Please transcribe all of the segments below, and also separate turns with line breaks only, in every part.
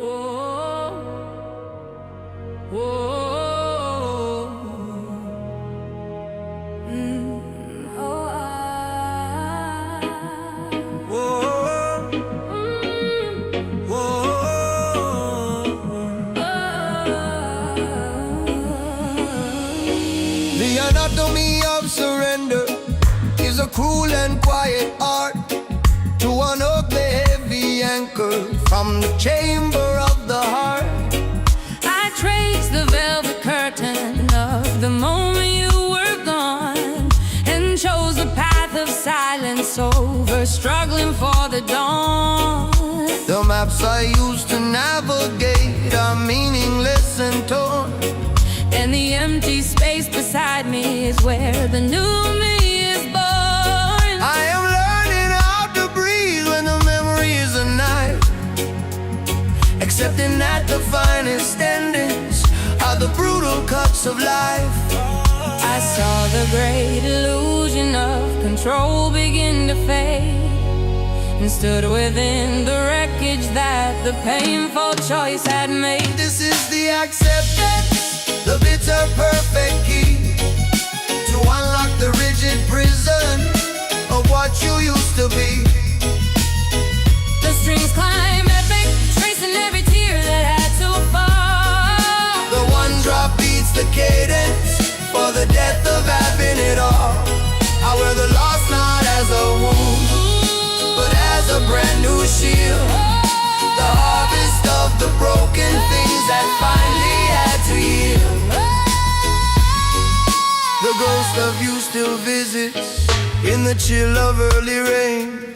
The anatomy of surrender is a cruel and quiet art to unhook the heavy anchor from the chamber of the heart.
I traced the velvet curtain of the moment you were gone, and chose the path of silence over struggling for the dawn.
The maps I used to navigate are meaningless and torn,
and the empty space beside me is where the new me is born.
I am learning how to breathe when the memory is a knife, accepting that the finest endings are the brutal cuts of life.
I saw the great illusion of control begin to fade, and stood within the wreckage that the painful choice had made.
This is the acceptance, the bitter perfect key to unlock the rigid prison of what you used to be.
The strings climb epic, tracing every tear that had to fall.
The one drop beats the cadence for the death of having it all. I wear the loss not as a wound, but as a brand new shield. The harvest of the broken things that finally had to yield. The ghost of you still visits in the chill of early rain,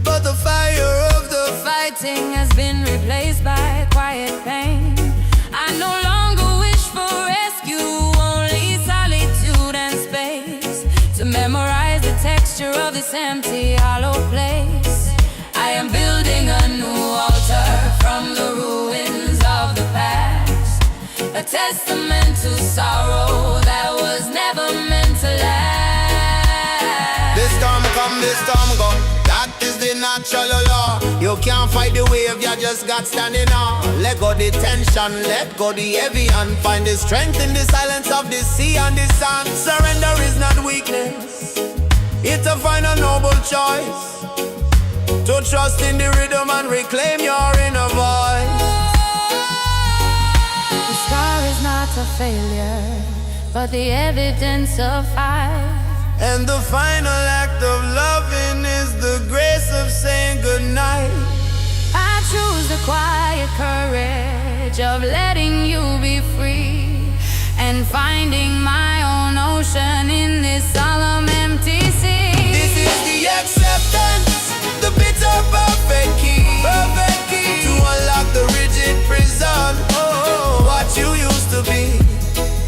but the fire of the
Fighting has been replaced by quiet pain. I no longer wish for rescue, only solitude and space to memorize the texture of this empty, hollow place. I am building a new altar from the ruins of the past, a testament to sorrow that was never meant to last.
This storm come, this storm go. That is the natural law. You can't fight the wave, you just got standing on. Let go the tension, let go the heavy, and find the strength in the silence of the sea and the sun. Surrender is not weakness, it's a final noble choice, to trust in the rhythm and reclaim your inner voice.
The scar is not a failure, but the evidence of fight.
And the final act of loving is the grace of saying goodnight.
I choose the quiet courage of letting you be free, and finding my own ocean in this solemn empty sea.
This is the acceptance, the bitter perfect key to unlock the rigid prison, what you used to be.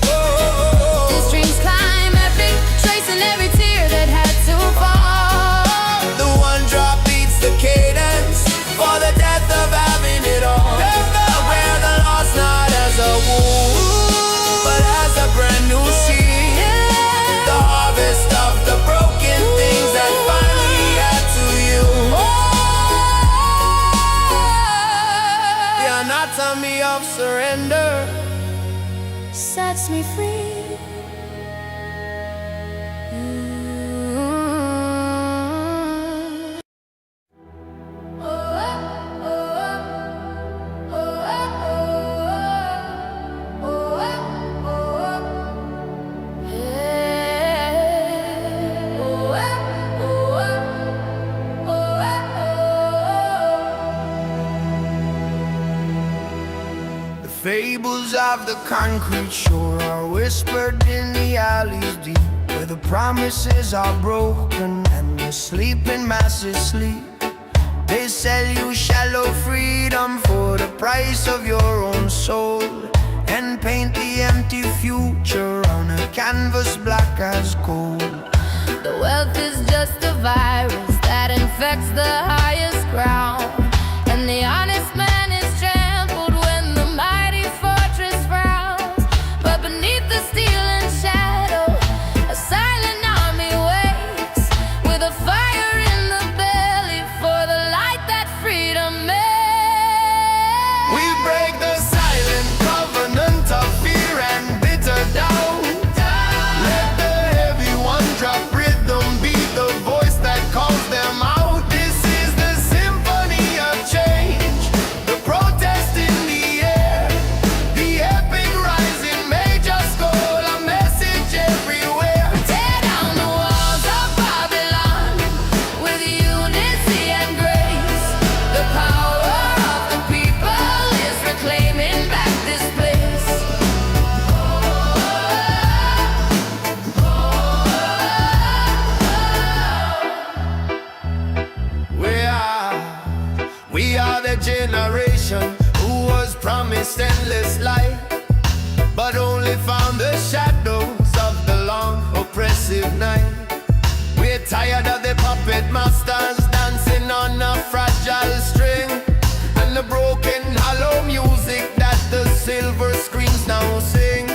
The strings climb epic, tracing every tear that had to fall.
The one drop beats the cadence for the death of having it all. I wear the loss not as a wound, but as a brand new seed. The harvest of the broken things that finally had to you. The anatomy of surrender
Sets me free.
Fables of the concrete shore are whispered in the alleys deep, where the promises are broken and the sleeping masses sleep. They sell you shallow freedom for the price of your own soul, and paint the empty future on a canvas black as coal.
The wealth is just a virus that infects the highest ground, and the honest man is trampled when the mighty fortress frowns. But beneath the steel and shadow, a silent army waits, with a fire in the belly for the light that freedom makes.
We
are the generation who was promised endless light, but only found the shadows of the long oppressive night. We're tired of the puppet masters dancing on a fragile string, and the broken hollow music that the silver screens now sing.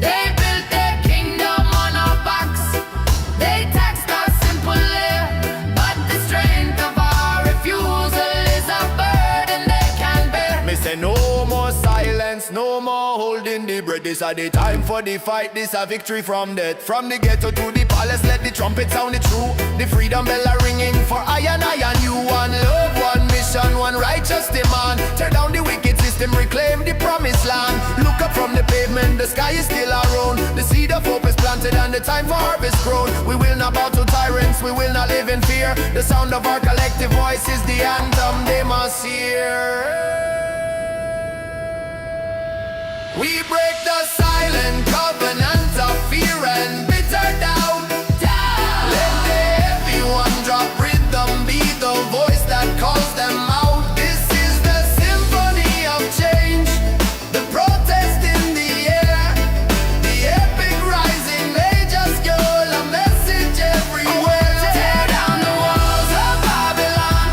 They built their kingdom on our backs. They taxed our simple air, but the strength of our refusal is a burden they can bear.
Me say no more silence, no more holding the breath. This are the time for the fight, this a victory from death. From the ghetto to the palace, let the trumpet sound it true. The freedom bell are ringing for I and you. One love, one mission, one righteous demand. Tear down the wicked system, reclaim the promised land. Look up from the pavement, the sky is still our own. The seed of hope is planted and the time for harvest grown. We will not bow to tyrants, we will not live in fear. The sound of our collective voice is the anthem they must hear. We break the silent covenant of fear and bitter doubt. Let the heavy one drop rhythm be the voice that calls them out. This is the symphony of change, the protest in the air, the epic rising, they just yell a message everywhere.
Tear down the walls of Babylon,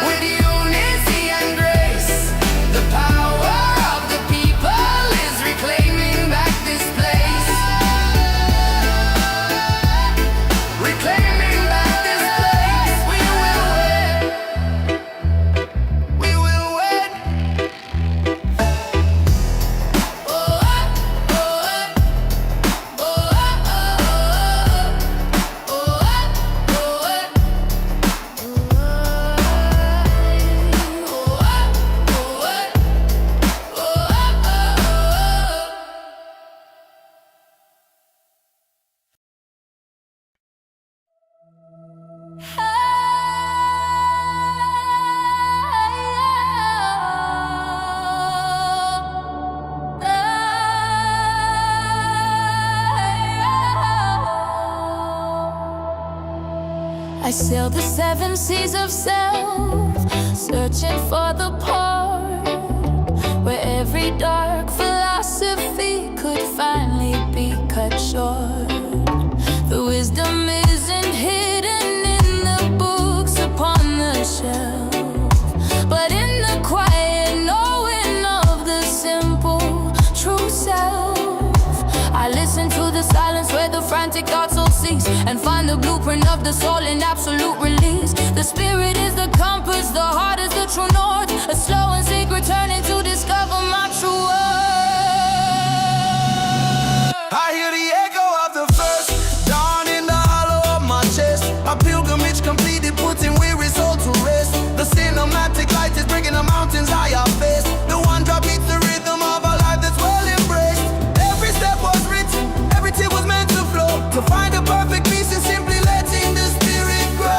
with unity and grace. The power of the people is reclaiming back this place. Reclaiming back this place. We will win.
We will win.
Oh, oh, oh, oh, oh, I sail the seven seas of self, searching for the port where every dark philosophy could finally be cut short. The wisdom isn't hidden in the books upon the shelf, but in the quiet knowing of the simple true self. I listen to the silence where the frantic thoughts all cease, and find the blueprint of the soul in absolute release. The spirit is the compass, the heart is the true north. A slow and secret turning to discover my true worth.
I hear the echo of the first dawn in the hollow of my chest. A pilgrimage completed, putting weary soul to rest. The cinematic light is breaking the mountains I have faced. The one drop beats the rhythm of a life that's well embraced. Every step was written, every tear was meant to flow, to find a perfect peace and simply letting the spirit grow.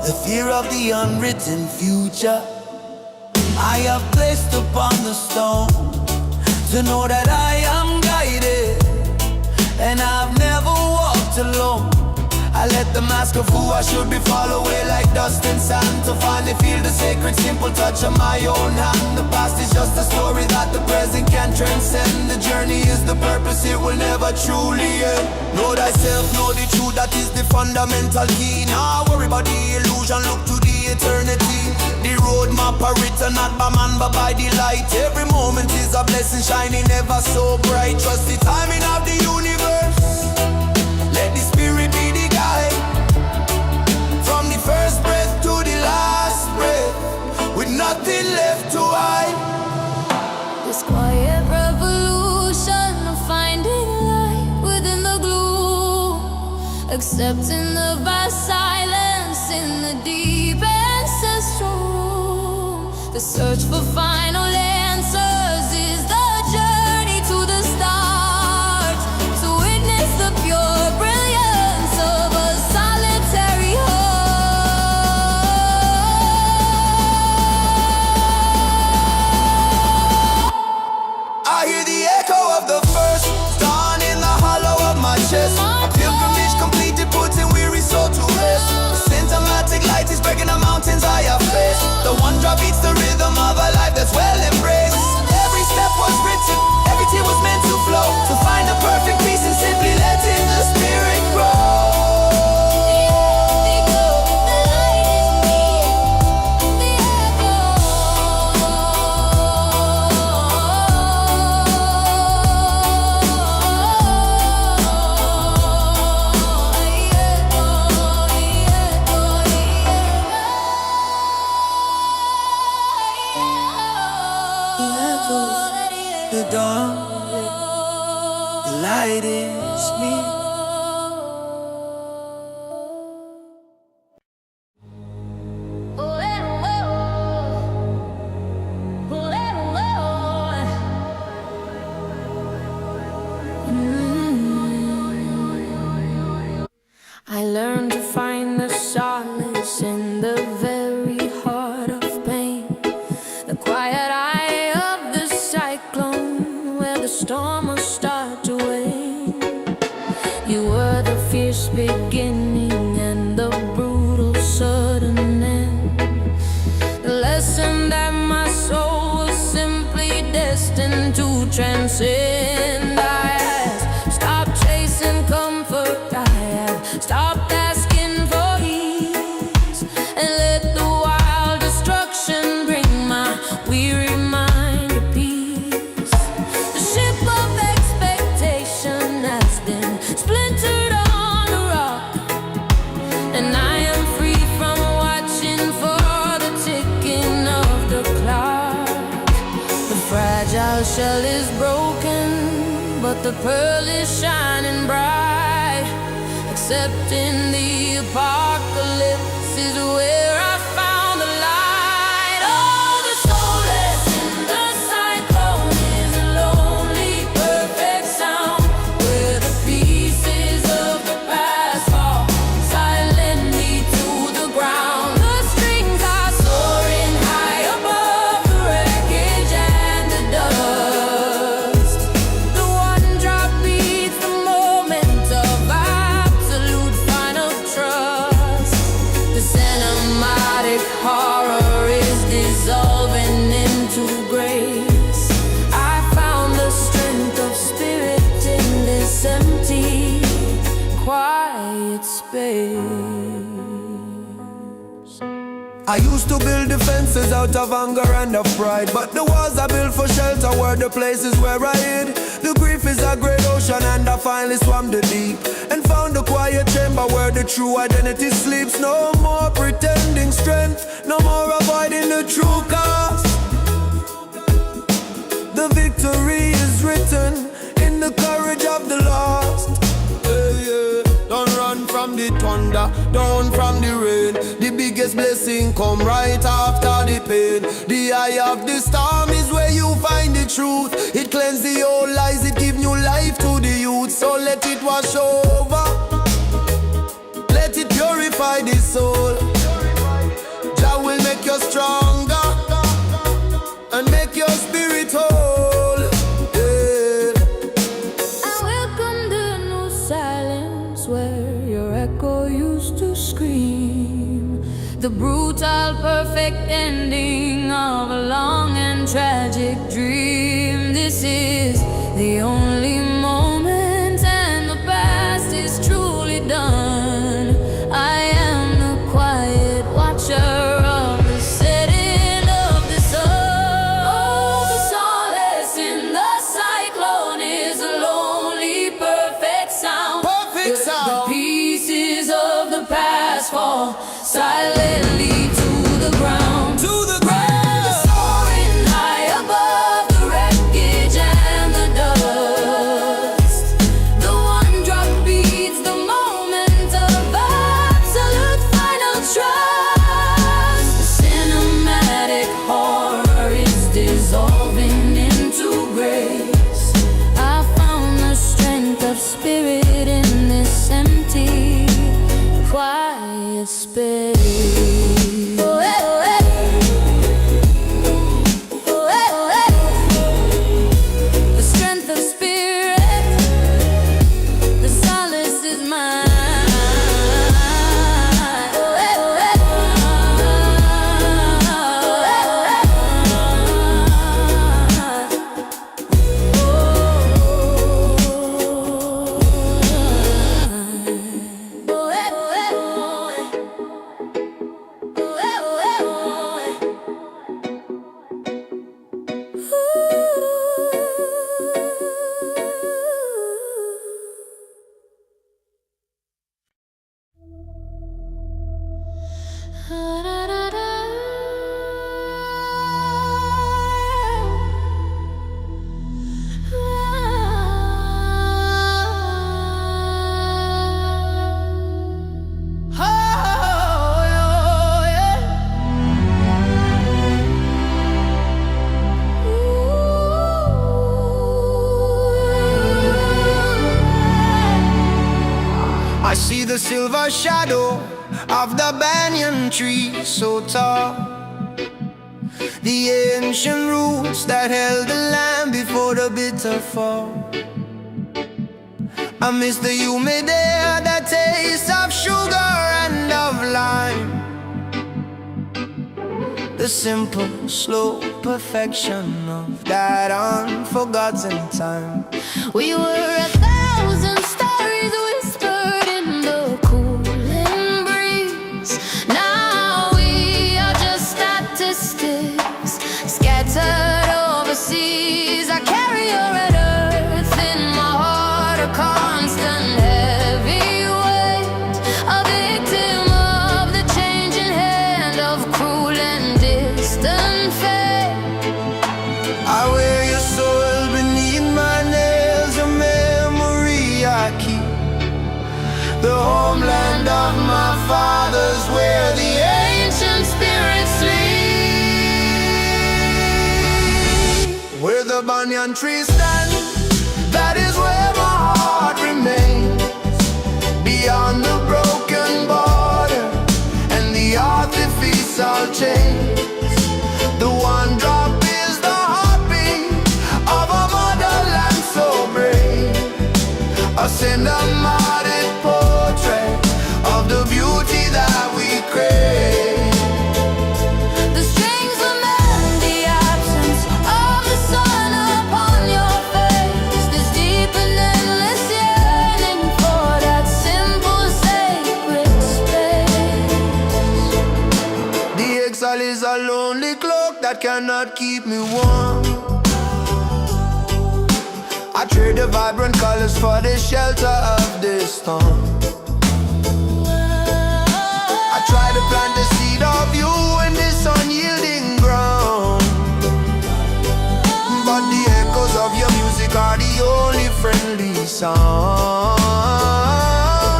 The fear of the unwritten future I have placed upon the stone, to know that I am guided and I've never walked alone. I let the mask of who I should be fall away like dust and sand, to finally feel the sacred simple touch of my own hand. The past is just a story that the present can transcend. The journey is the purpose, it will never truly end. Know thyself, know the truth, that is the fundamental key. Now worry about the illusion, look to the eternity. The roadmap are written not by man but by the light. Every moment is a blessing shining ever so bright. Trust the timing of the universe, let the spirit be the guide. From the first breath to the last breath, with nothing left to hide.
This quiet revolution of finding light within the gloom, accepting the vast silence in the deep ancestral room. The search for final answers is the journey to the start, to witness the pure brilliance of a solitary heart.
I hear the echo of the first dawn in the hollow of my chest. A pilgrimage completed, putting weary
learn to find the solace in the very heart of pain. The quiet eye of the cyclone, where the storm will start to wane. You were the fierce beginning and the brutal sudden end. The lesson that my soul was simply destined to transcend. I have stopped chasing comfort, I have stopped asking for ease, and let the wild destruction bring my weary mind to peace. The ship of expectation has been splintered on the rock, and I am free from watching for the ticking of the clock. The fragile shell is broken, but the pearl is shining bright. Accepting the apocalypse is where I found the light. Oh, the soulless in the cyclone is a lonely, perfect sound, where the pieces of the past fall silently to the ground. The strings are soaring high above the wreckage and the dust. The one drop beats the moment of absolute final trust. The cinematic horror is dissolving into grace. I found the strength of spirit in this empty, quiet space.
I used to build defenses out of anger and of pride, but the walls I built for shelter were the places where I hid. The grief is a great ocean, and I finally swam the deep and found the quiet chamber where the true identity sleeps. No more pretending strength, no more avoiding the true cost. The victory is written in the courage of the lost. Don't run from the thunder, down from the rain. The biggest blessing come right after the pain. The eye of the storm is where you find the truth. It cleanses the old lies, it gives new life to the youth. So let it wash over, let it purify the soul. Jah will make you stronger and make your spirit whole. Yeah.
I welcome the new silence where your echo used to scream. The brutal, perfect ending of a long and tragic dream. This is the only moment, and the past is truly done. I am the quiet watcher of the setting of the sun. Oh, the solace in the cyclone is a lonely, perfect sound.
Perfect sound.
The pieces of the past fall silently to the ground.
To the ground.
Soaring high above the wreckage and the dust. The one drop beats the moment of absolute final trust. The cinematic horror is dissolving into grace. I found the strength of spirit in this empty, quiet space. Oh, eh, oh, eh. Oh, eh, oh, eh. The strength of spirit, the solace is mine. Oh, eh, oh, eh. Oh, eh, oh, eh. Oh, eh, oh, eh.
the shadow of the banyan tree so tall, the ancient roots that held the land before the bitter fall. I miss the humid air, the taste of sugar and of lime, the simple, slow perfection of that unforgotten time.
We were 1,000 stories whispered in the cooling breeze. Now we are just statistics scattered overseas. I carry your red earth in my heart, a constant heavy weight, a victim of the changing hand of cruel and distant fate.
I wear your soul beneath my nails, a memory I keep, the homeland of my fathers, where the ancient spirits sleep. Where the banyan tree stands, that is where my heart remains, beyond the broken border and the artificial chains. The one drop is the heartbeat of a motherland so brave, a cinematic portrait of the beauty that we crave.
The strings lament the absence of the sun upon your face, this deep and endless yearning for that simple sacred space.
The exile is a lonely cloak that cannot keep me warm. I trade the vibrant colors for the shelter of this storm. I try to plant the seed of you in this unyielding ground, but the echoes of your music are the only friendly sound.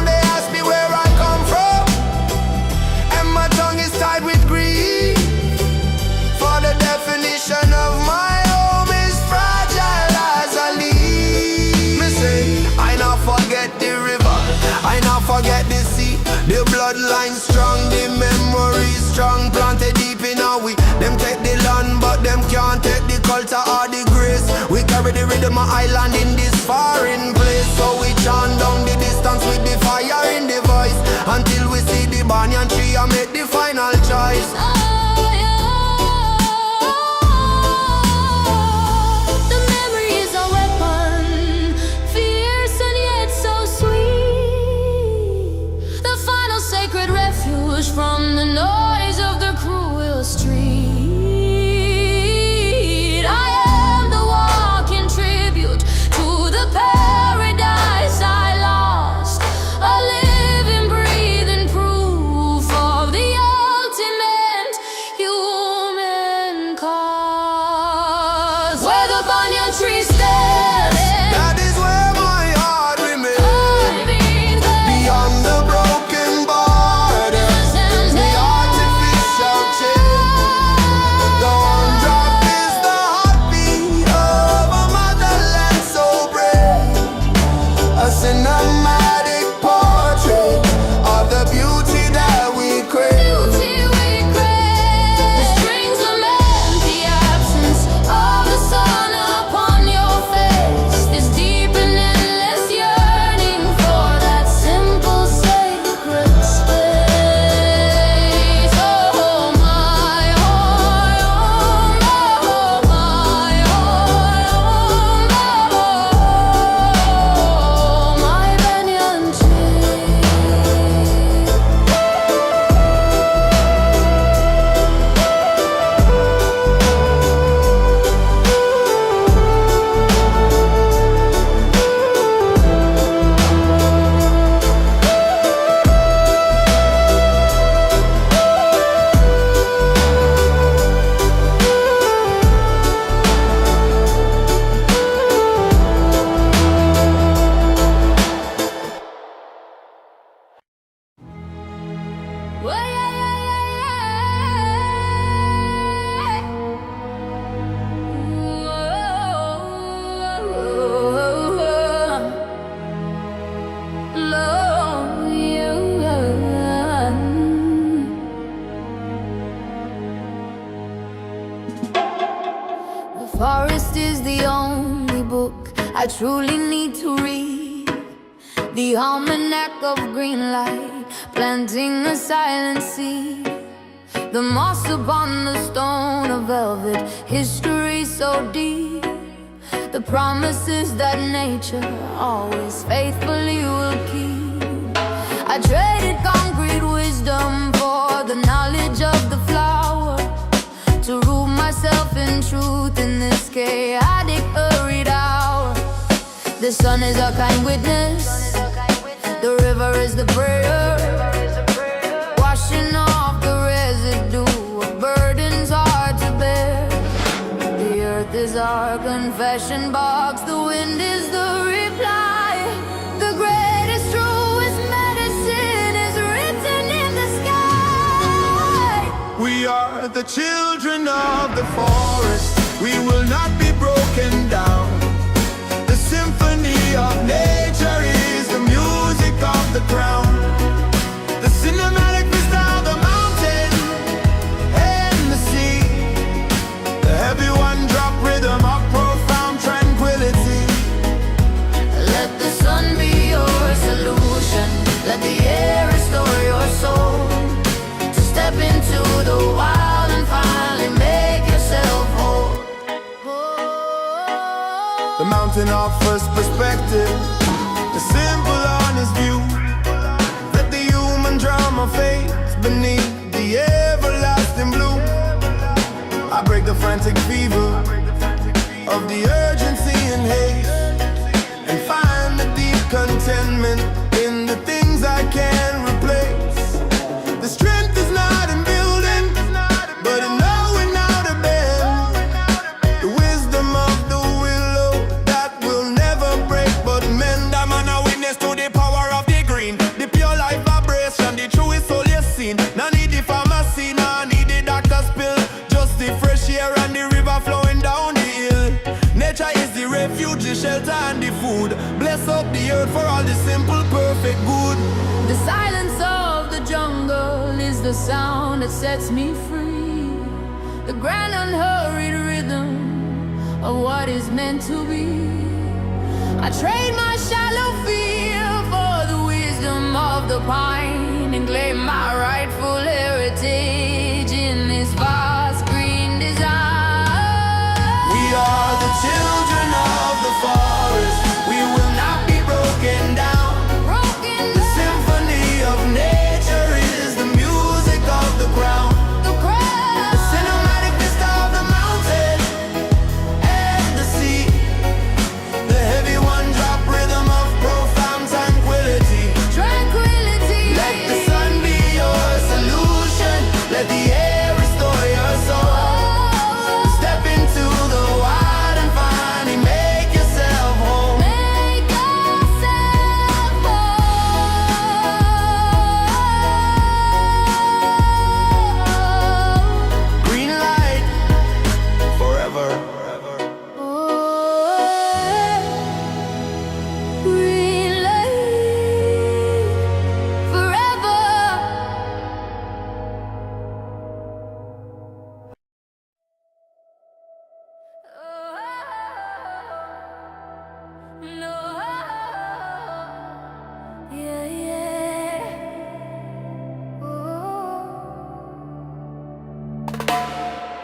They ask me where I come from, and my tongue is tied with grief, for the definition of my home is fragile as a leaf. Me say, I not forget the river, I not forget the sea, the bloodline strong, the memory strong, planted deep in our we. Them take the land, but them can't take the culture or the grace. We carry the rhythm of island in this foreign place, so we chant down the distance with the fire in the voice, until we see the banyan tree and make the final choice.
The memory is a weapon, fierce and yet so sweet, the final sacred refuge from the noise of the cruel street. I am the walking tribute to the paradise I lost, a living, breathing proof of the ultimate human cause. Where the banyan tree stands,
That is where my heart remains, beyond the broken borders, the artificial chain. The one drop is the heartbeat of a motherland so brave, a cinematic portrait of the beauty that we crave.
The strings lament the absence of the sun upon your face, this deep and endless yearning for that simple sacred space. Oh my heart, oh my heart, oh my banyan tree. Well, yeah. I truly need to read the almanac of green light, planting a silent seed. The moss upon the stone of velvet, history so deep. The promises that nature always faithfully will keep. I traded concrete wisdom for the knowledge of the flower, to root myself in truth in this chaotic hurried hour. The sun is a kind witness, the river is the prayer, washing off the residue of burdens hard to bear. The earth is our confession box, the wind is the reply. The greatest, truest medicine is written in the sky.
We are the children of the forest, we will not be broken down. The symphony of nature is the music of the ground. The cinematic vista of the mountain and the sea. The heavy one-drop rhythm of profound tranquility.
Let the sun be your solution, let the air restore your soul. To step into the wild and finally make yourself whole.
The mountain offers perspective, the simple honest view. Let the human drama fade beneath the everlasting blue. I break the frantic fever of the urgency and haste, and find the deep contentment in the things I can replace. The strength is not in building, but in knowing how to bend. The wisdom of the willow that will never break but mend. I'm a witness to the power of the green, the pure life vibration, the truest soul you seen. No need the pharmacy, no need the doctor's pill, just the fresh air and the river flowing down the hill. Nature is the refuge, the shelter and the food. Bless up the earth for all the simple, perfect good.
The silence of the jungle is the sound that sets me free. The grand unhurried rhythm of what is meant to be. I trade my shallow fear for the wisdom of the pine, and claim my rightful heritage in this vast green design.
We are the children of the forest, we will not be broken down. The symphony of nature is the music of the ground. The cinematic vista of the mountain and the sea. The heavy one-drop rhythm of profound tranquility. Let the sun be your solution, let the air restore your soul. Step into the wild and finally make yourself home. Green light forever.
Green light forever. No, yeah, yeah.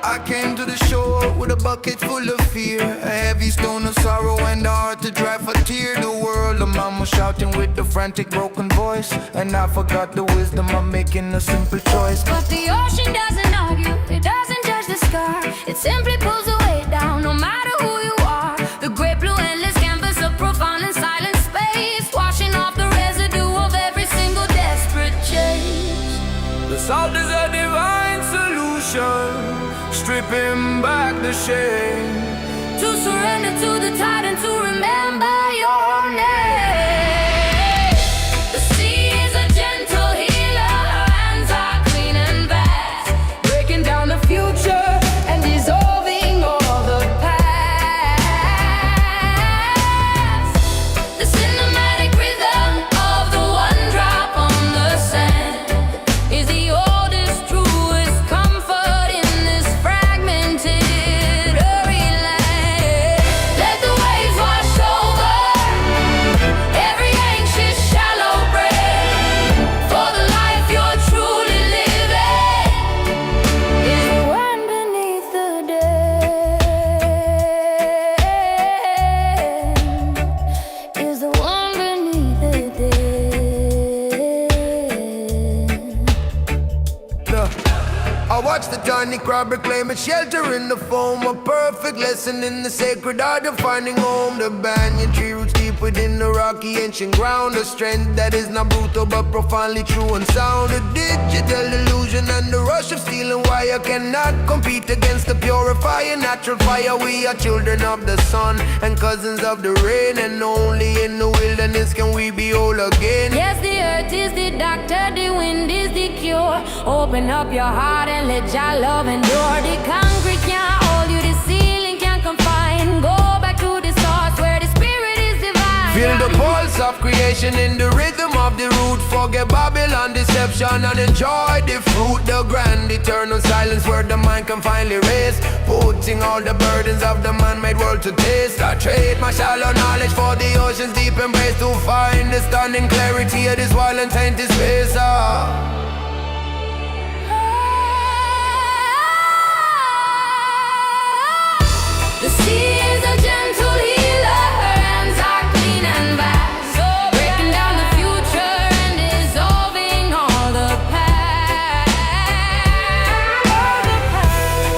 I came to the shore with a bucket full of fear, a heavy stone of sorrow and a heart to dry for tear. The world, the mama shouting with a frantic broken voice, and I forgot the wisdom of making a simple choice.
But the ocean doesn't argue, it doesn't judge the scar. It simply pulls the weight down, no matter who you are. The great blue endless canvas of profound and silent space, washing off the residue of every single desperate chase.
The salt is a divine solution, stripping back the shame.
To surrender to the tide and to remember your name. The sea is a gentle healer, her hands are clean and vast, breaking down the future and dissolving all the past. The cinematic rhythm of the one drop on the sand is the oldest, truest comfort in this fragmented hurry land. Let the waves wash over
I watch the tiny crowd reclaim its shelter in the foam. A perfect lesson in the sacred art of finding home. The banyan tree roots deep within the rocky ancient ground. A strength that is not brutal but profoundly true and sound. A digital illusion and the rush of steel and wire cannot compete against the purifying natural fire. We are children of the sun and cousins of the rain, and only in the wilderness can we be whole again.
Yes, the earth is the doctor, the wind is the cure. Open up your heart and let your love endure. The concrete can't hold you, the ceiling can't confine. Go back to the source where the spirit is divine.
Feel the pulse of creation in the rhythm of the root. Forget Babylon deception and enjoy the fruit. The grand eternal silence where the mind can finally rest, putting all the burdens of the man-made world to taste. I trade my shallow knowledge for the ocean's deep embrace, to find the stunning clarity of this wild and tainted space.
The sea is a gentle healer, her hands are clean and vast, breaking down the future and dissolving all the past.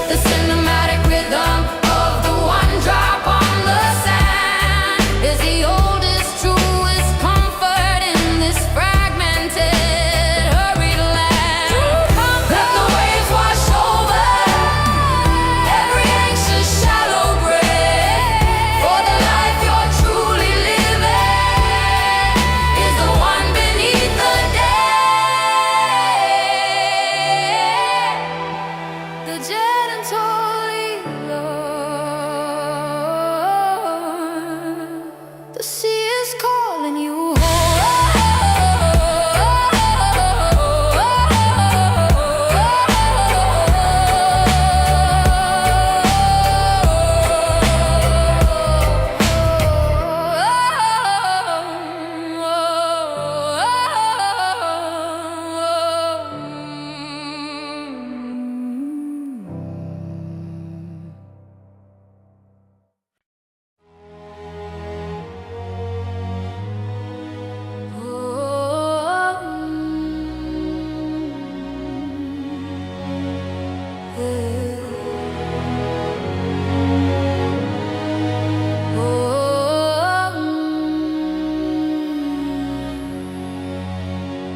The cinematic rhythm of the one drop on the sand is the oldest, truest comfort in this fragmented, hurried land. Let the waves wash over every anxious shallow grave, for the life you're truly living is the one beneath the dead. The gentle healer. The sea is calling you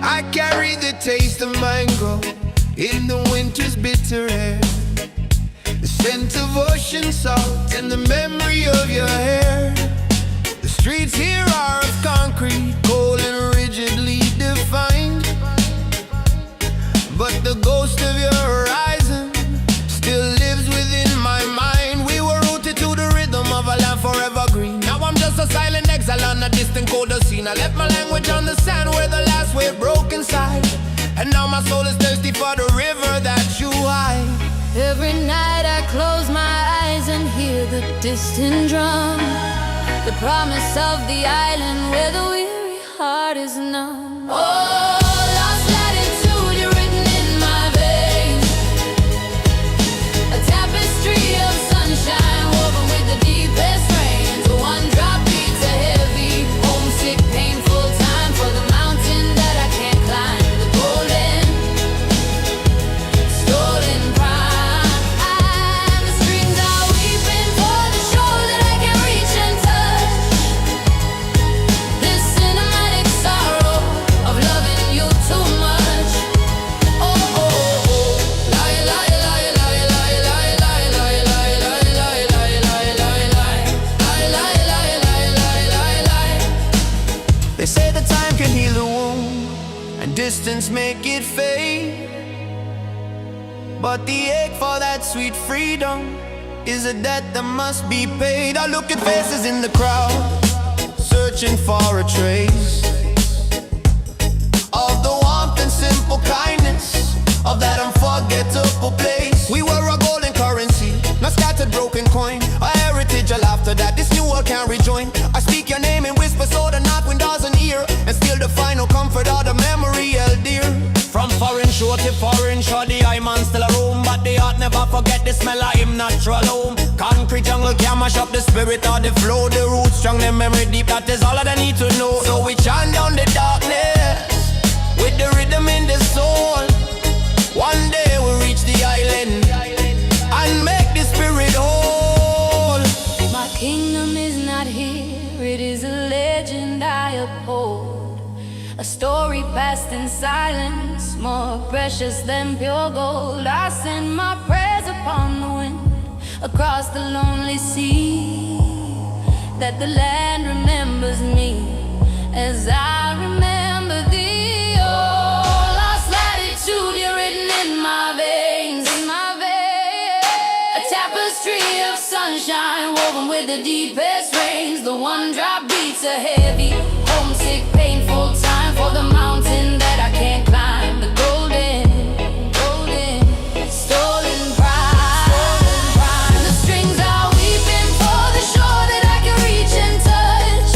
I carry the taste of mango in the winter's bitter air, the scent of ocean salt and the memory of your hair. The streets here are of concrete, cold and rigidly defined, but the ghost of your horizon still lives within my mind. We were rooted to the rhythm of a land forever green. Now I'm just a silent exile on a distant colder scene. I left my language on the sand where the last wave broke inside, and now my soul is thirsty for the river that you hide.
Every night I close my eyes and hear the distant drum, the promise of the island where the weary heart is numb. Oh, lost latitude, you're written in my veins, a tapestry of sunshine woven with the deepest rains. One drop beats a heavy, homesick, painful time for the mountain that I can't climb, the golden, stolen prime. And the strings are weeping for the shore that I can't reach and touch. This cinematic sorrow of loving you too much. Oh, oh, oh. Lie, lie, lie, lie, lie, lie, lie, lie, lie, lie, lie, lie, lie, lie, lie. Lie, lie, lie, lie, lie, lie, lie.
They say that time can heal the wound and distance make it fade, but the ache for that sweet freedom is a debt that must be paid. I look at faces in the crowd, searching for a trace of the warmth and simple kindness of that unforgettable place. We were a golden currency, not scattered broken coin, a heritage, a laughter that this new world can't rejoin. I speak your name in whisper so the north wind doesn't hear, and still the final comfort of the memory held dear. From foreign shore to foreign shore, the eye man still a roam, but the heart never forget the smell of him natural home. Concrete jungle can mash up the spirit of the flow, the roots strong, the memory deep, that is all that I need to know. So we chant down the darkness with the rhythm in the soul. One day we'll reach the
in silence, more precious than pure gold. I send my prayers upon the wind, across the lonely sea, that the land remembers me as I remember thee. Oh, lost latitude, you're written in my veins, a tapestry of sunshine woven with the deepest rains. The one drop beats a heavy, homesick, painful time for the mountain that I can't climb. The golden, stolen pride. The strings are weeping for the shore that I can reach and touch.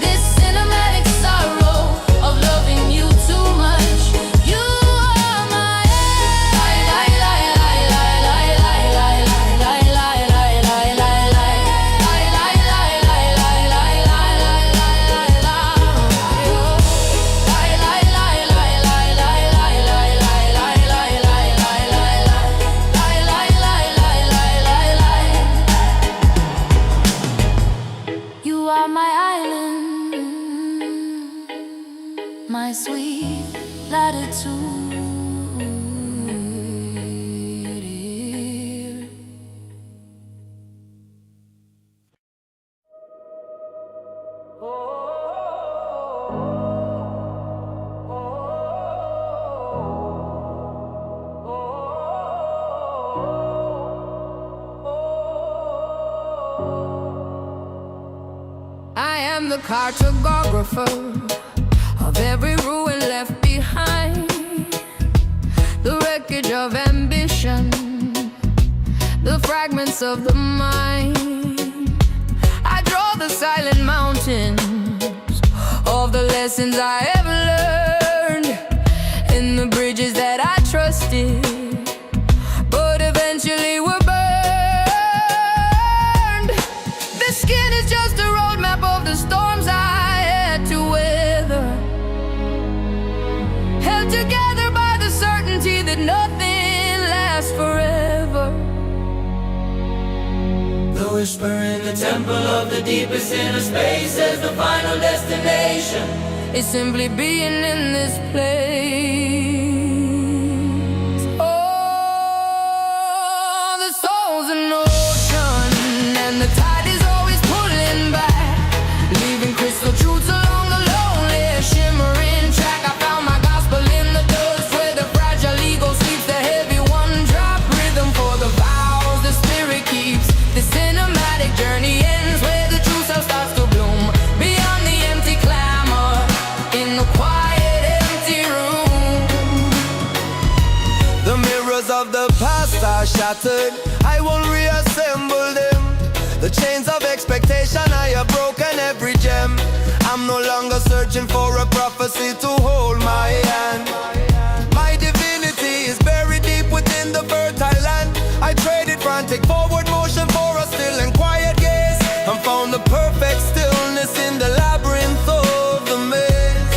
This cinematic sorrow of loving you too much. You are my You are my island, my sweet latitude. I am the cartographer of every ruin left behind, the wreckage of ambition, the fragments of the mind. I draw the silent mountains of the lessons I have learned, in the bridges that I trusted, but eventually were burned. The skin is just a roadmap of the storms I had to weather, held together by the certainty that nothing lasts forever.
The whisper in the temple of the deepest inner space says the final destination
is simply being in this place. Oh, the soul's an ocean, and the tide is always pulling back, leaving crystal truths along the lonely, shimmering track. I found my gospel in the dust, where the fragile ego sleeps, the heavy one-drop rhythm for the vows the spirit keeps. The cinematic journey ends where the true self starts to bloom, beyond the empty clamor, in the quiet, empty room.
The mirrors of the past are shattered, I won't reassemble them. The chains of expectation, I have broken every gem. I'm no longer searching for a prophecy to hold my hand. My divinity is buried deep within the fertile land. I traded frantic forward motion for a still and quiet gaze, and found the perfect stillness in the labyrinth of the maze.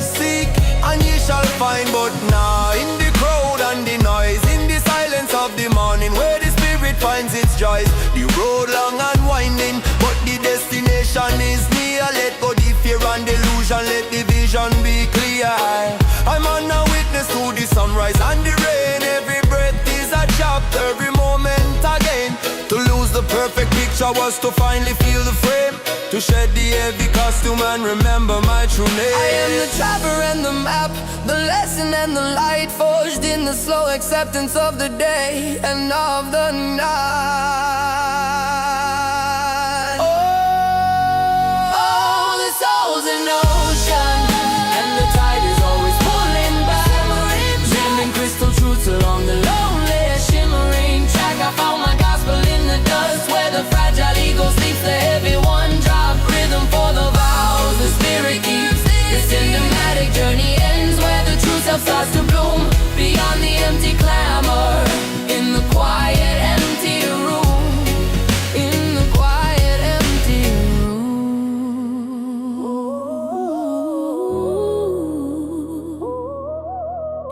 Seek and ye shall find, but now in the crowd and the noise, in the silence of the morning, where the spirit finds its joys. The road long and winding, but the destination is near. Let go the fear and delusion, let the vision be clear. I'm on a witness to the sunrise and the rain. Every breath is a chapter, every moment again. To lose the perfect picture was to finally feel the frame, to shed the heavy costume and remember my true name.
I am the traveler and the map, the lesson and the light, forged in the slow acceptance of the day and of the night. Oh, the soul's an ocean, and the tide is always pulling back, dreaming crystal truths along the lonely, shimmering track. I found my gospel in the dust, where the fragile ego sleeps, the heavy one-drop rhythm for the vows the spirit keeps. The cinematic journey ends where the true self starts to bloom, beyond the empty clamor, in the quiet, empty room, in the quiet, empty room,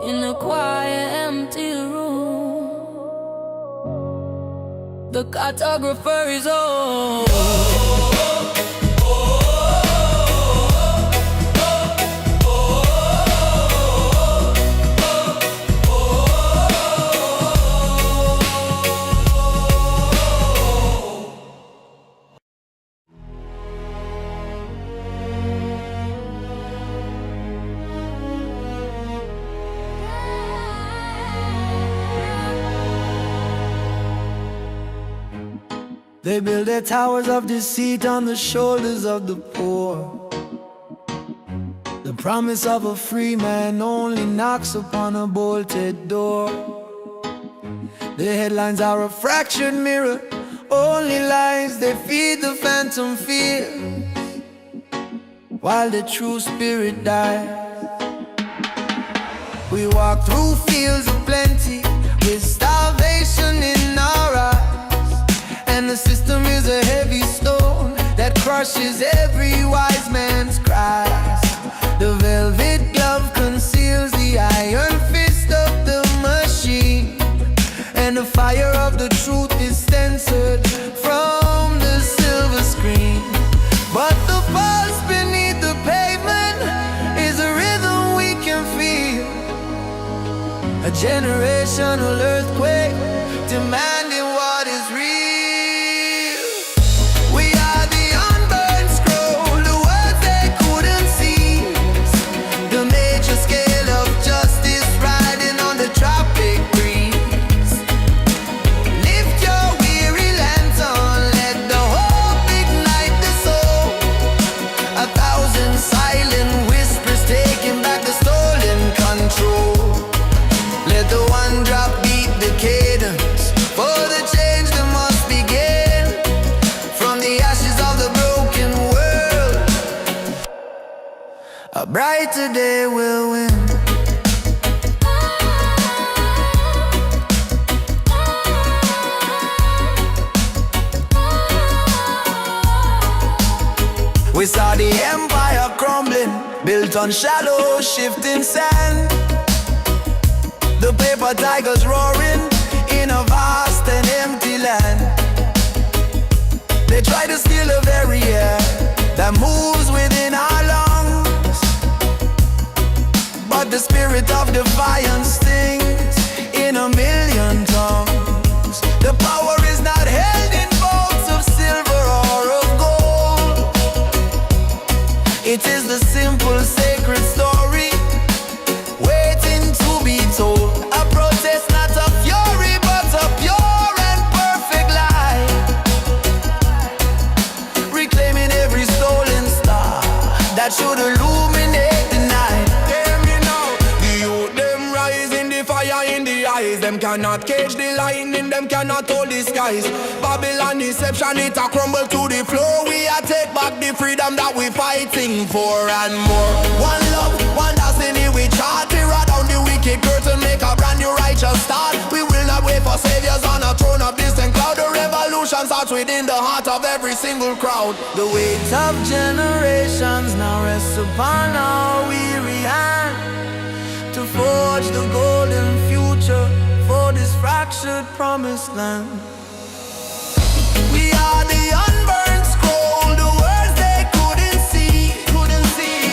in the quiet, empty room. The cartographer is on.
They build their towers of deceit on the shoulders of the poor. The promise of a free man only knocks upon a bolted door. The headlines are a fractured mirror, only lies they feed the phantom fear, while the true spirit dies. We walk through fields of plenty with starvation in our eyes, and the system is a heavy stone that crushes every wise man's cries. The velvet glove conceals the iron fist of the machine, and the fire of the truth is censored from the silver screen. But the pulse beneath the pavement is a rhythm we can feel, a generational earthquake demanding what is real. We are the unburned scroll, the words they couldn't seize, the major scale of justice riding on the tropic breeze. Lift your weary lantern, let the hope ignite the soul. 1,000 silent whispers taking back the stolen control. Let the one drop beat the cadence, for the change that must begin from the ashes of the broken world. A brighter day will win. We saw the empire crumbling, built on shallow, shifting sand. The paper tigers roaring in a vast and empty land. They try to steal the very air that moves within our lungs, but the spirit of defiance stings in a million tongues. The power is not held in bowls of silver or of gold. It is the simple sacred story waiting to be told. A protest, not a fury, but a pure and perfect light, reclaiming every stolen star that should illuminate the night.
Hear me now, the youth them rise in the fire in the eyes. Them cannot cage the lightning, them cannot hold the skies. Babylon deception, it a crumble to the floor. We a take back the freedom that we fighting for and more. One love, one destiny, we chart. We ride down the wicked curtain, make a brand new righteous start. We will not wait for saviors on a throne of distant cloud. The revolution starts within the heart of every single crowd.
The weight of generations now rests upon our weary hand, to forge the golden future for this fractured promised land. We are the unburned scroll, the words they couldn't see,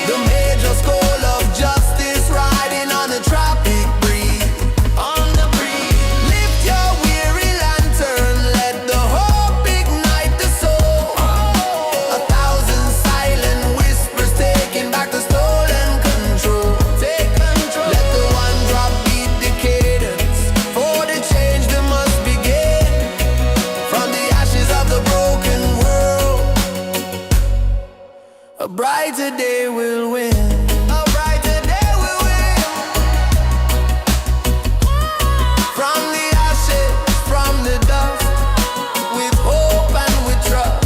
the major scroll of justice riding on the tropic breeze. Lift your weary lantern, let the hope ignite the soul. 1,000 silent whispers taking back the stolen control. Let the one drop beat the cadence, for the change that must begin from the ashes of the broken world. A brighter day will win. A brighter day will win. From the ashes, from the dust, with hope and with trust.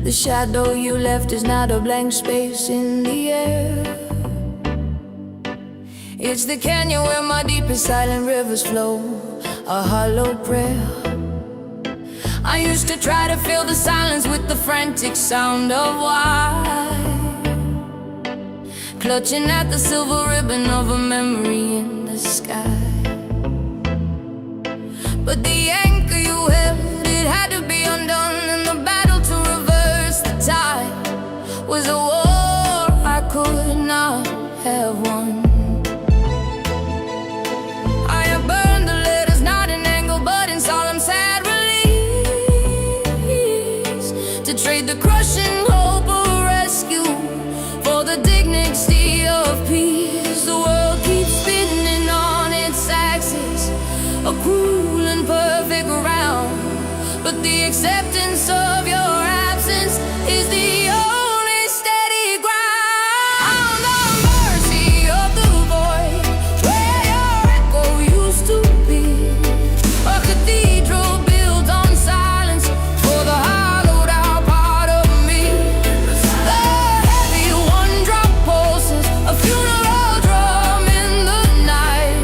The shadow you left is not a blank space in the air. It's the canyon where my deepest silent rivers flow, a hollow prayer. I used to try to fill the silence with the frantic sound of why clutching at the silver ribbon of a memory in the sky. But the anchor you held, it had to be undone, and the battle to reverse the tide was a war I could not have won. I have burned the letters, not in anger, but in solemn sad release, to trade the crushing hope of rescue for the dignity of peace. The world keeps spinning on its axis, a cruel and perfect round, but the acceptance of your absence is the only steady ground. The mercy of the void, where your echo used to be, a cathedral built on silence for the hollowed out part of me. The heavy one-drop pulses, a funeral drum in the night,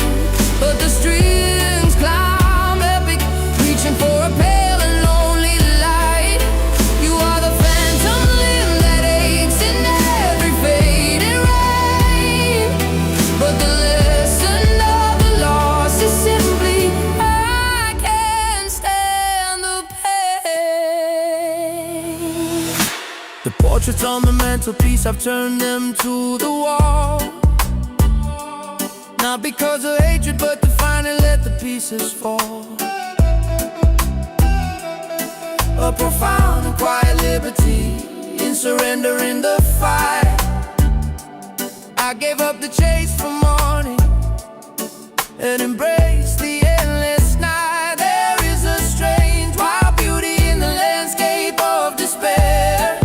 but the strings climb epic, reaching for a pale and lonely light. You are the phantom limb that aches in every fading rain, but the lesson of the loss is simply, I can't stand the pain.
The portraits on the mantelpiece, I've turned them to the wall, not because of hatred, but to finally let the pieces fall. A profound and quiet liberty in surrendering the fight. I gave up the chase for morning and embraced the endless night. There is a strange wild beauty in the landscape of despair.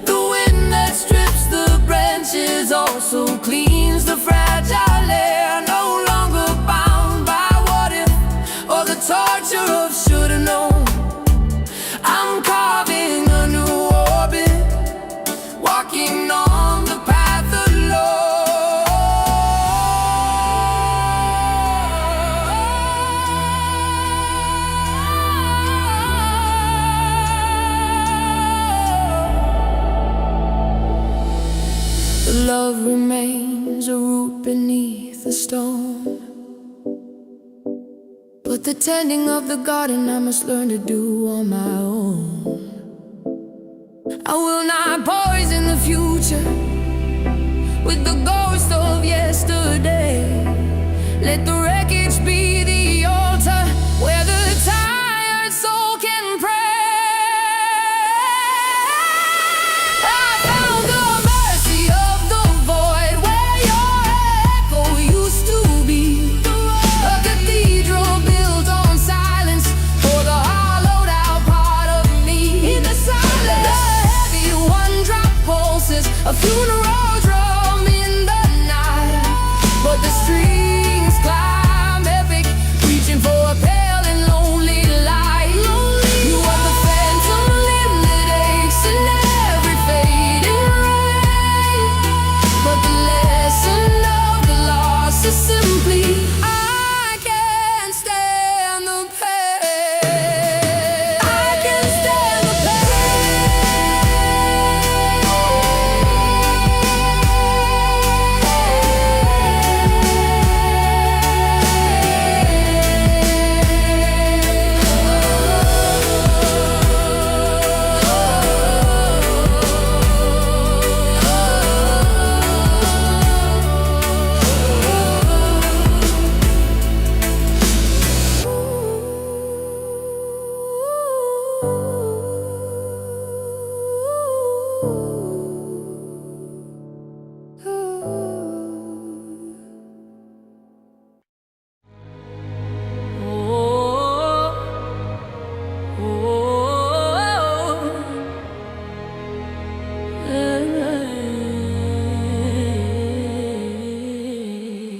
The wind that strips the branches also cleans the fragile air. No longer bound by what if or the torture of should've known. I'm carving a new orbit, walking on the path alone.
Love remains a root beneath the stone, but the tending of the garden I must learn to do on my own. I will not poison the future with the ghost of yesterday. Let the wreckage be the altar where the tired soul can pray. I found the mercy of the void where your echo used to be, a cathedral built on silence for the hollowed out part of me. In the silence, the heavy one-drop pulses, a funeral drum in the night, but the strings climb epic, reaching for a pale and lonely light. You are the phantom limb that aches in every fading rain, but the lesson of the loss is simply, I can't stand the pain. I can't stand the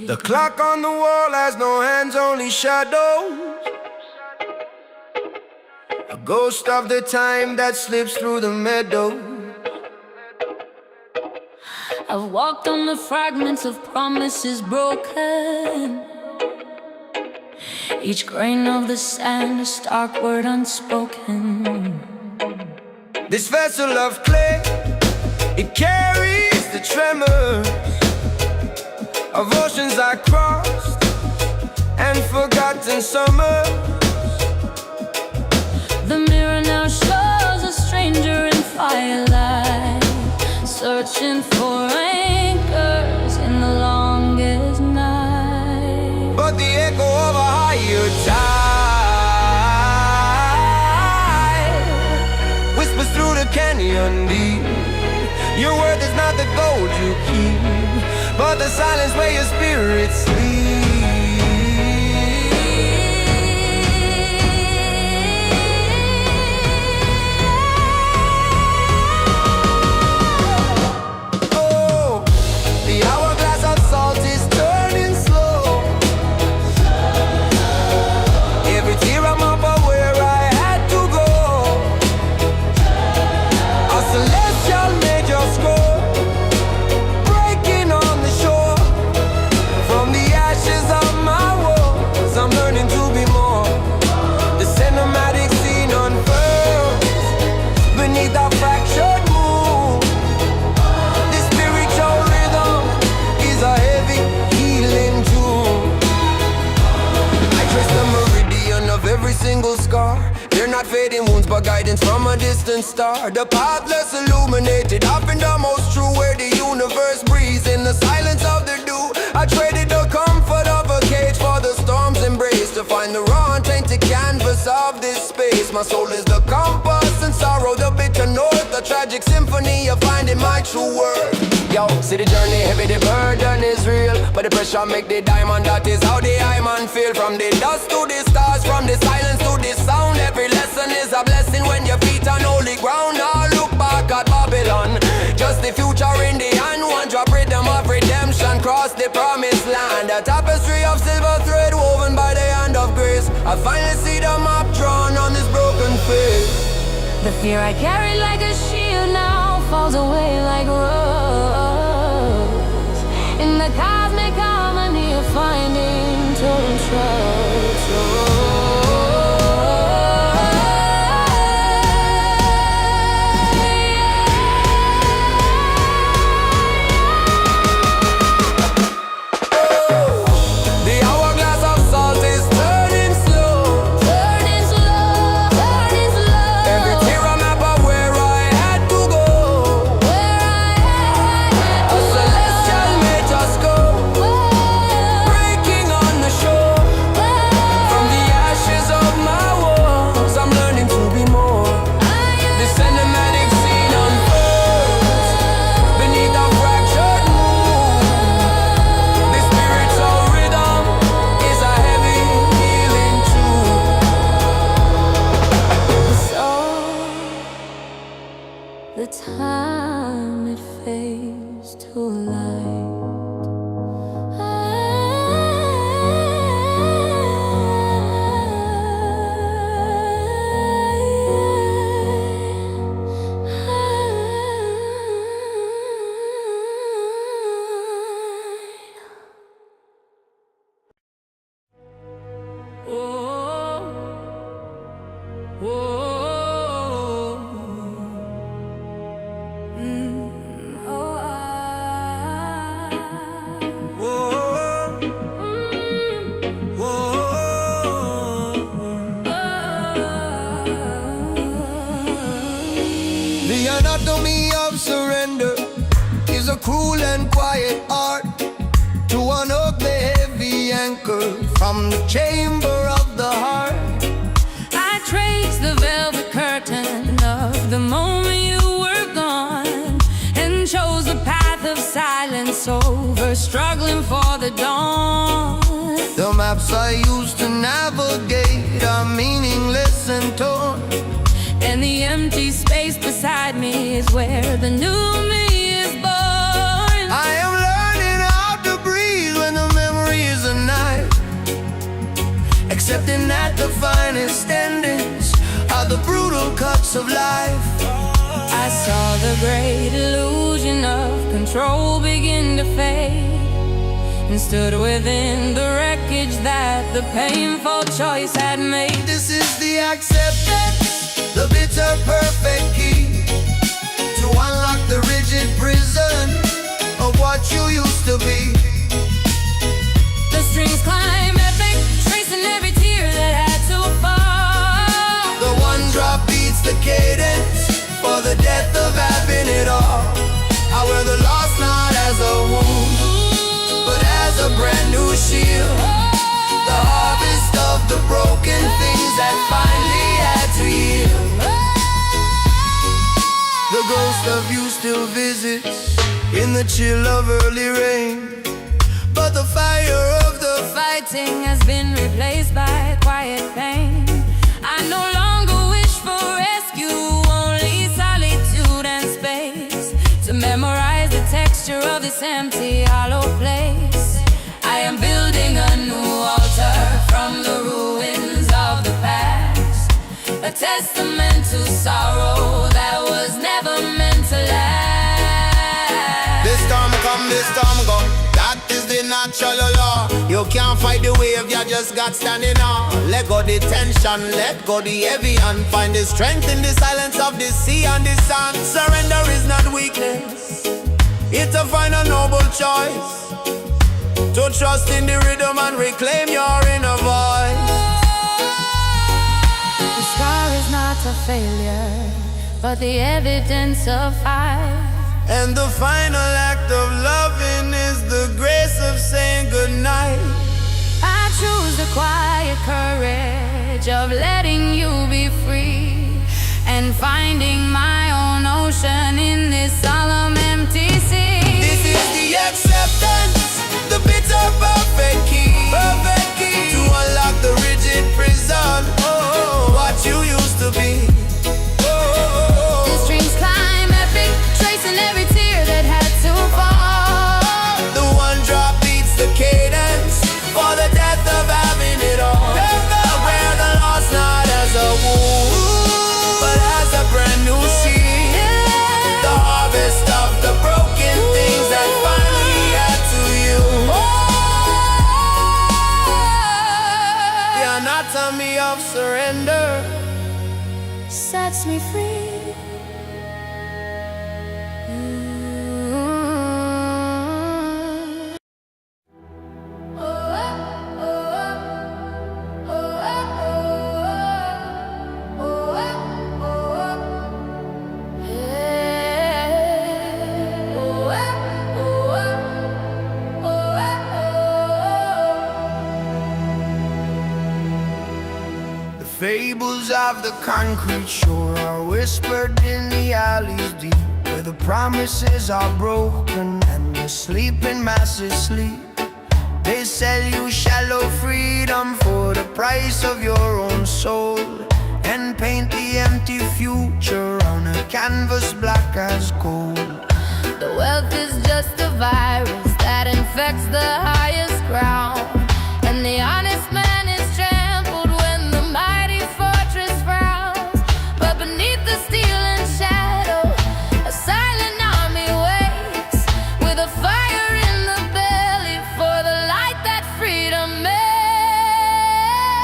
The clock on the wall has no hands, only shadows. A ghost of the time that slips through the meadow.
I've walked on the fragments of promises broken. Each grain of the sand a stark word unspoken.
This vessel of clay, it carries tremors of oceans I crossed and forgotten summers.
The mirror now shows a stranger in firelight, searching for anchors in the longest night.
But the echo of a higher tide whispers through the canyon deep. Your worth is not the gold you keep, but the silence where your spirit sleeps. Oh, the hourglass of salt is turning slow. Every tear I'm up where I had to go. A celestial major score breaking on the shore. From the ashes of my woes, I'm learning to be more. The cinematic scene unfurls beneath our fractured moon. The spiritual rhythm is a heavy healing tune. I trace the meridian of every single scar. They're not fading wounds but guidance from a distant star. The pathless illuminated, often the most true, where the universe breathes in the silence of the dew. I traded the comfort of a cage for the storm's embrace, to find the raw and tainted canvas of this space. My soul is the compass and sorrow, the bitter north, the tragic symphony of finding my true worth. Yo, see the journey heavy, the burden is real, but the pressure make the diamond, that is how the diamond feel. From the dust to the stars, from the silence to the sound, every lesson is a blessing when your feet on holy ground. Now look back at Babylon, just the future in the hand. One drop rhythm of redemption, cross the promised land. A tapestry of silver thread woven by the hand of grace. I finally see the map drawn on this broken face.
The fear I carried like a shield now falls away like a rose. In the cosmic harmony of finding total trust.
The hourglass of salt is turning slow.
Turning slow, turning slow.
Every tear a map of where I had to go.
Where I had
A celestial major score breaking on the shore. From the ashes of my walls, I'm learning to be more. The cinematic scene unfolds beneath a fractured moon. The spiritual rhythm is a heavy healing tune.
So the time it fades to light.
The anatomy of surrender is a cruel and quiet art to unhook the heavy anchor from the chamber of the heart.
I traced the velvet curtain of the moment you were gone, and chose the path of silence over struggling for the dawn.
The maps I used to navigate are meaningless and torn.
And the empty space beside me is where the new me is born.
I am learning how to breathe when the memory is a night, accepting that the finest endings are the brutal cuts of life.
I saw the great illusion of control begin to fade, and stood within the wreckage that the painful choice had made.
This is the acceptance, the bitter perfect key to unlock the rigid prison
you used to be.
The strings climb epic, tracing every tear that had to fall.
The one drop beats the cadence for the death of having it all. I wear the loss not as a wound, but as a brand new shield. The harvest of the broken things that finally had to yield. The ghost of you still visits in the chill of early rain, but the fire of the
Fighting has been replaced by quiet pain. I no longer wish for rescue, only solitude and space to memorize the texture of this empty, hollow place. I am building a new altar from the ruins of the past, a testament to sorrow that was never meant to last.
This storm come, this storm go. That is the natural law. You can't fight the wave, you just got standing on. Let go the tension, let go the heavy, and find the strength in the silence of the sea and the sun. Surrender is not weakness, it's a final noble choice, to trust in the rhythm and reclaim your inner voice.
The scar is not a failure, but the evidence of fight.
And the final act of loving is the grace of saying goodnight.
I choose the quiet courage of letting you be free and finding my own ocean in this solemn empty sea.
This is the acceptance, the bitter perfect key, to unlock the rigid prison. Oh, what you used to be.
The strings climb epic, tracing every tear that had to fall.
The one drop beats the cadence for the death of having it all. I wear the loss not as a wound, but as a brand new seed. The harvest of the broken things that finally had to you. The anatomy of surrender
Sets me free.
Fables of the concrete shore are whispered in the alleys deep, where the promises are broken and the sleeping masses sleep. They sell you shallow freedom for the price of your own soul, and paint the empty future on a canvas black as coal.
The wealth is just a virus that infects the highest ground, and the honest man is trampled when the mighty fortress frowns. But beneath the steel and shadow, a silent army waits, with a fire in the belly for the light that freedom makes.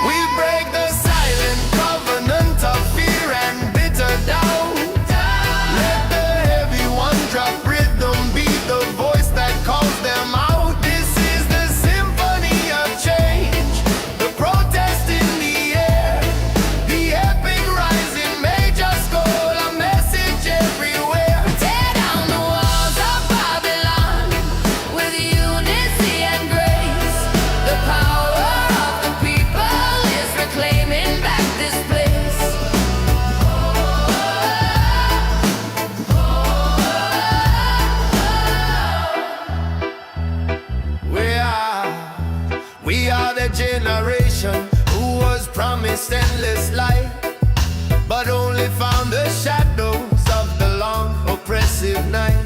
We break the silent covenant of fear and bitter doubt. Let the heavy one drop rhythm be the voice that calls them out. This is the symphony of change, the protest in the air, the epic rising major score, a message everywhere.
Tear down the walls of Babylon with unity and grace. The power of the people is reclaiming back this place.
We are the generation who was promised endless light, but only found the shadows of the long oppressive night.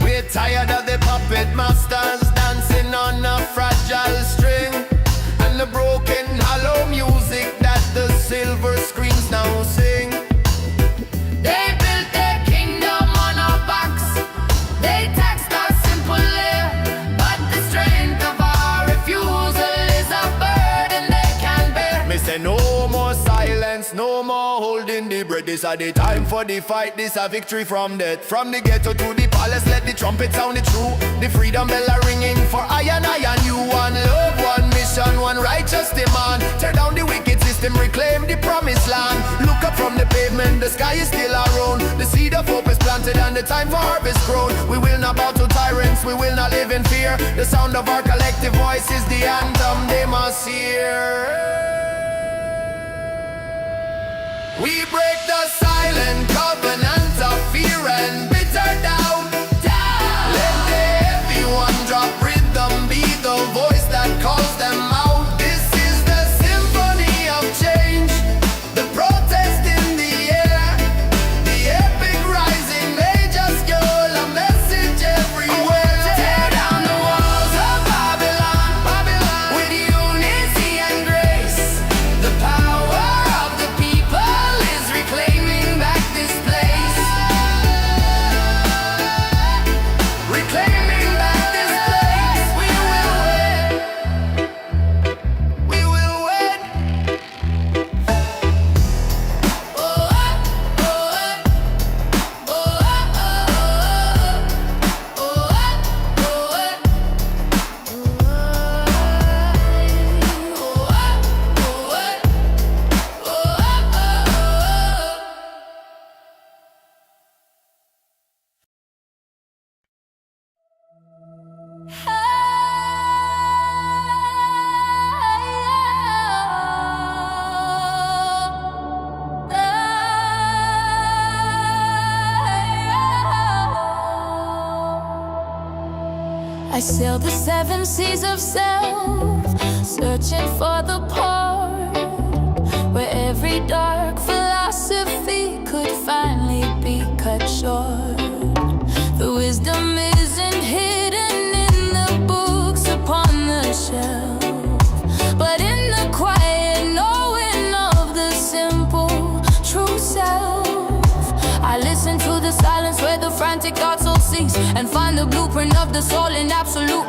We're tired of the puppet masters dancing on a fragile string, and the broken hollow music that the silver screens now sing.
They built their kingdom on our backs. They taxed our simple air, but the strength of our refusal is a burden they can bear.
Me say no
No more silence, no more holding the breath. This are the time for the fight, this a victory from death. From the ghetto to the palace, let the trumpet sound it true. The freedom bell are ringing for I and you. One love, one mission, one righteous demand. Tear down the wicked system, reclaim the promised land. Look up from the pavement, the sky is still around. The seed of hope is planted and the time for harvest grown. We will not bow to tyrants, we will not live in fear. The sound of our collective voice is the anthem they must hear. We break the silent covenant of fear and bitter doubt. Let the heavy one drop rhythm, be the voice that calls them out. This is the symphony of change, the protest in the air, the epic rising, they just go a message everywhere. Tear down the walls of Babylon, with unity and grace. The power of the people is reclaiming back this place. Reclaiming back this place. We will win. We will win.
Oh, oh, oh, oh, I sail the 7 seas of self, searching for the port where every dark philosophy could finally be cut short. The wisdom isn't hidden in the books upon the shelf, but in the quiet knowing of the simple true self. I listen to the silence where the frantic thoughts all cease, and find the blueprint of the soul in absolute